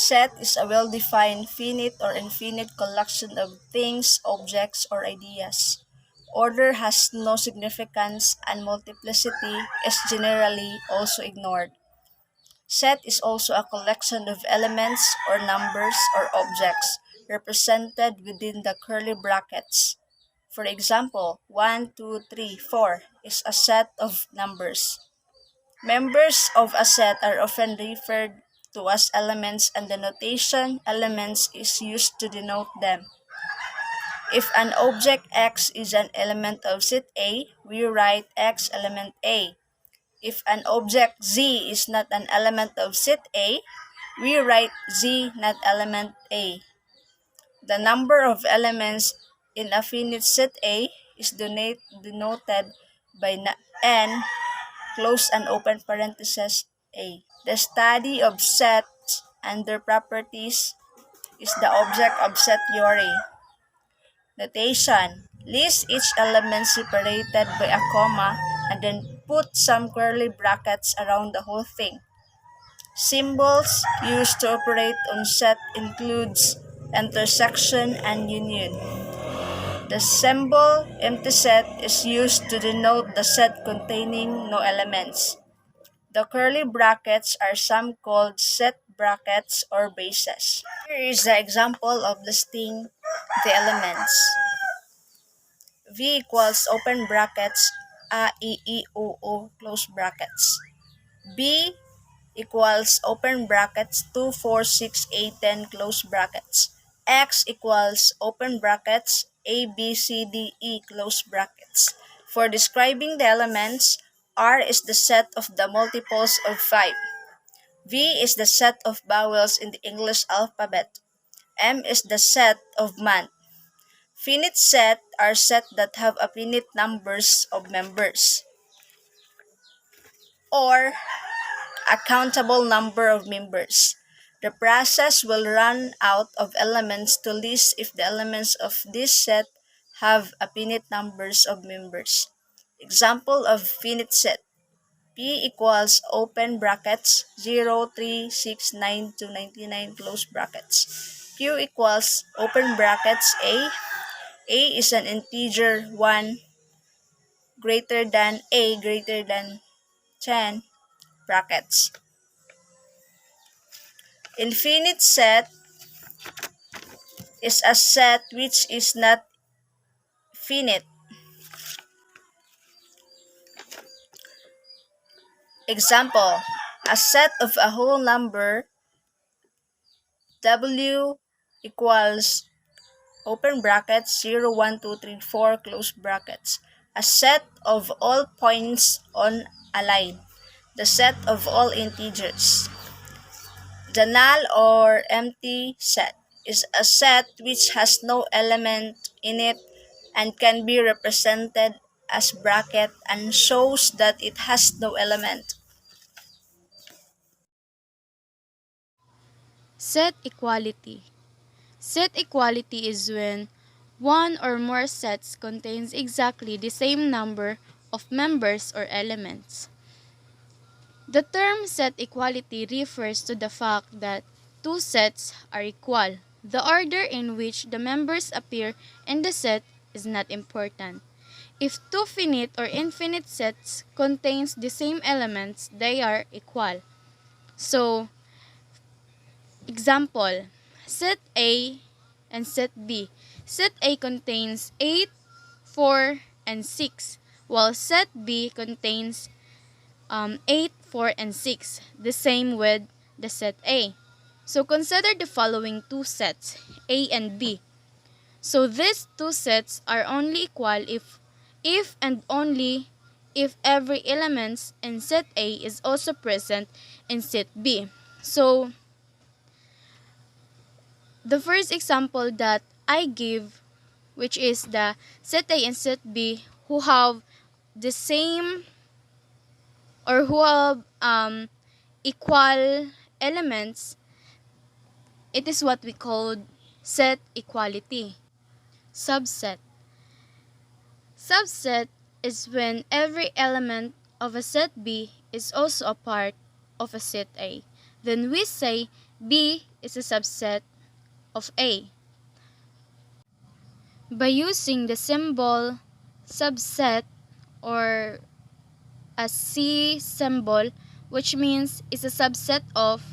Set is a well-defined finite or infinite collection of things, objects, or ideas. Order has no significance and multiplicity is generally also ignored. Set is also a collection of elements or numbers or objects represented within the curly brackets. For example, 1, 2, 3, 4 is a set of numbers. Members of a set are often referred to as elements, and the notation elements is used to denote them. If an object X is an element of set A, we write X element A. If an object Z is not an element of set A, we write Z not element A. The number of elements in a finite set A is denoted by n close and open parentheses A. The study of sets and their properties is the object of set theory. Notation: list each element separated by a comma and then put some curly brackets around the whole thing. Symbols used to operate on set includes intersection and union. The symbol empty set is used to denote the set containing no elements. The curly brackets are some called set brackets or bases. Here is the example of listing the elements. V equals open brackets A, E, E, O, O, close brackets. B equals open brackets 2, 4, 6, 8, 10, close brackets. X equals open brackets A, B, C, D, E, close brackets. For describing the elements, R is the set of the multiples of 5. V is the set of vowels in the English alphabet. M is the set of month. Finite set are sets that have a finite numbers of members or a countable number of members. The process will run out of elements to list if the elements of this set have a finite numbers of members. Example of finite set: P equals open brackets 0, 3, 6, 9 to 99, close brackets. Q equals open brackets A. A is an integer 1 greater than A greater than 10 brackets. Infinite set is a set which is not finite. Example, a set of a whole number W equals open brackets 0, 1, 2, 3, 4, close brackets. A set of all points on a line. The set of all integers. The null or empty set is a set which has no element in it and can be represented as bracket and shows that it has no element. Set equality. Set equality is when one or more sets contains exactly the same number of members or elements. The term set equality refers to the fact that two sets are equal. The order in which the members appear in the set is not important. If two finite or infinite sets contains the same elements, they are equal. So, example, set A and set B. Set A contains 8, 4, and 6, while set B contains 8, 4, and 6. The same with the set A. So consider the following two sets, A and B. So these two sets are only equal if and only if every element in set A is also present in set B. So the first example that I give, which is the set A and set B who have the same or who have equal elements, it is what we call set equality. Subset. Subset is when every element of a set B is also a part of a set A. Then we say B is a subset of A. By using the symbol subset or a C symbol, which means it's a subset of,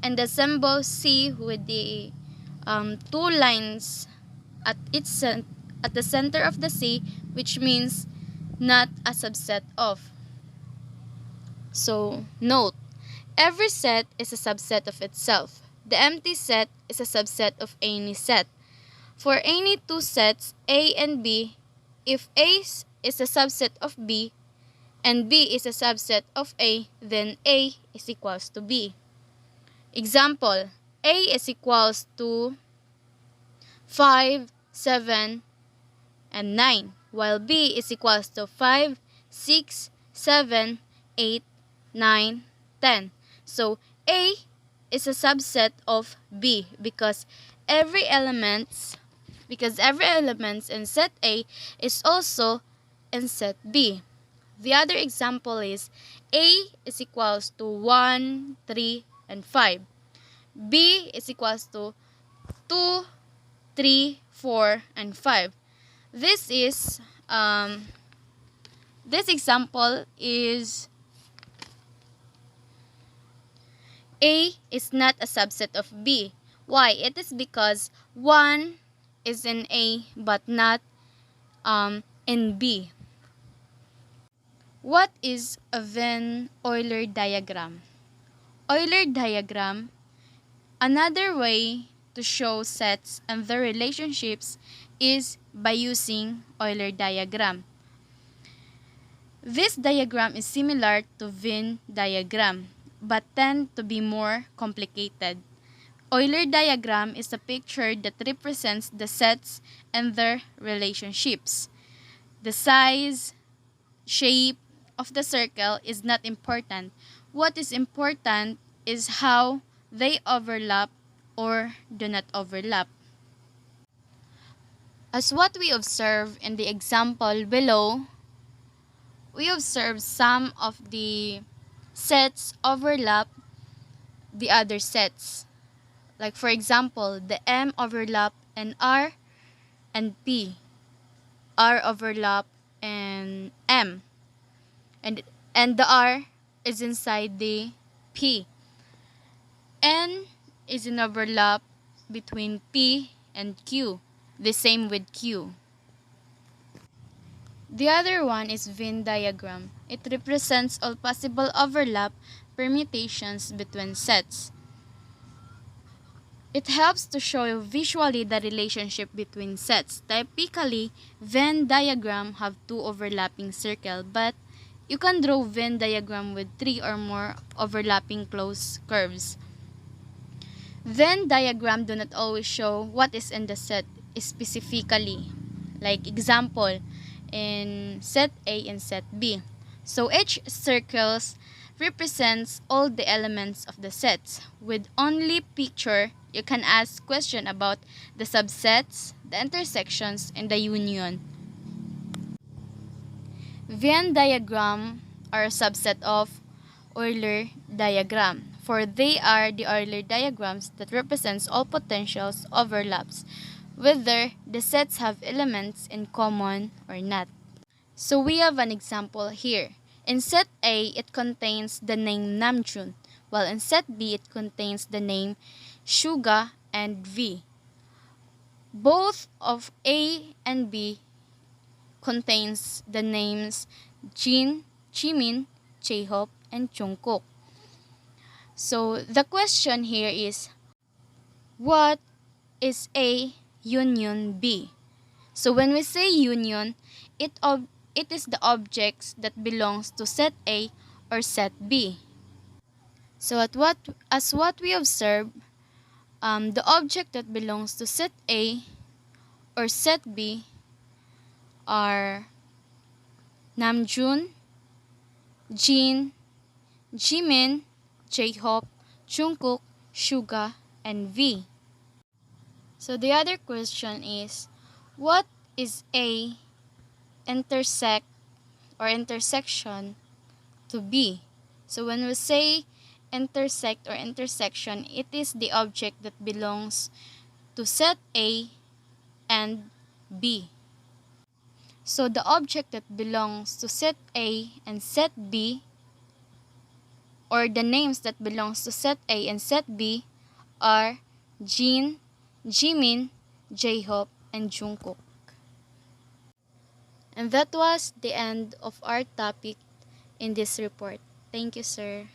and the symbol C with the two lines at at the center of the C, which means not a subset of. So note, every set is a subset of itself. The empty set is a subset of any set. For any two sets A and B, if A is a subset of B and B is a subset of A, then A is equals to B. Example, A is equals to 5, 7, and 9, while B is equals to 5, 6, 7, 8, 9, 10. So A is a subset of B because every elements in set A is also in set B. The other example is A is equals to 1, 3, and 5. B is equals to 2, 3, 4, and 5. This example is A is not a subset of B. Why? It is because 1 is in A but not in B. What is a Venn Euler diagram? Euler diagram, another way to show sets and their relationships is by using Euler diagram. This diagram is similar to Venn diagram but tend to be more complicated. Euler diagram is a picture that represents the sets and their relationships. The size, shape of the circle is not important. What is important is how they overlap or do not overlap. As what we observe in the example below, we observe some of the sets overlap the other sets. Like for example, the M overlap in R and P. R overlap in M. And the R is inside the P. N is an overlap between P and Q. The same with Q. The other one is Venn diagram. It represents all possible overlap permutations between sets. It helps to show visually the relationship between sets. Typically, Venn diagram have two overlapping circles, but you can draw Venn diagram with 3 or more overlapping closed curves. Venn diagram do not always show what is in the set specifically. Like example, in set A and set B. So each circles represents all the elements of the sets. With only picture, you can ask question about the subsets, the intersections, and the union. Venn diagram are a subset of Euler diagram, for they are the Euler diagrams that represents all potentials overlaps, whether the sets have elements in common or not. So we have an example here. In set A, it contains the name Namjoon, while in set B, it contains the name Suga and V. Both of A and B contains the names Jin, Jimin, J-Hope, and Jungkook. So the question here is, what is A union B? So when we say union, it is the objects that belongs to set A or set B. So as what we observe, the object that belongs to set A or set B are Namjoon, Jin, Jimin, J-Hope, Jungkook, Suga, and V. So the other question is, what is A intersect or intersection to B? So when we say intersect or intersection, it is the object that belongs to set A and B. So the object that belongs to set A and set B, or the names that belongs to set A and set B, are Jin, Jimin, J-Hope, and Jungkook. And that was the end of our topic in this report. Thank you, sir.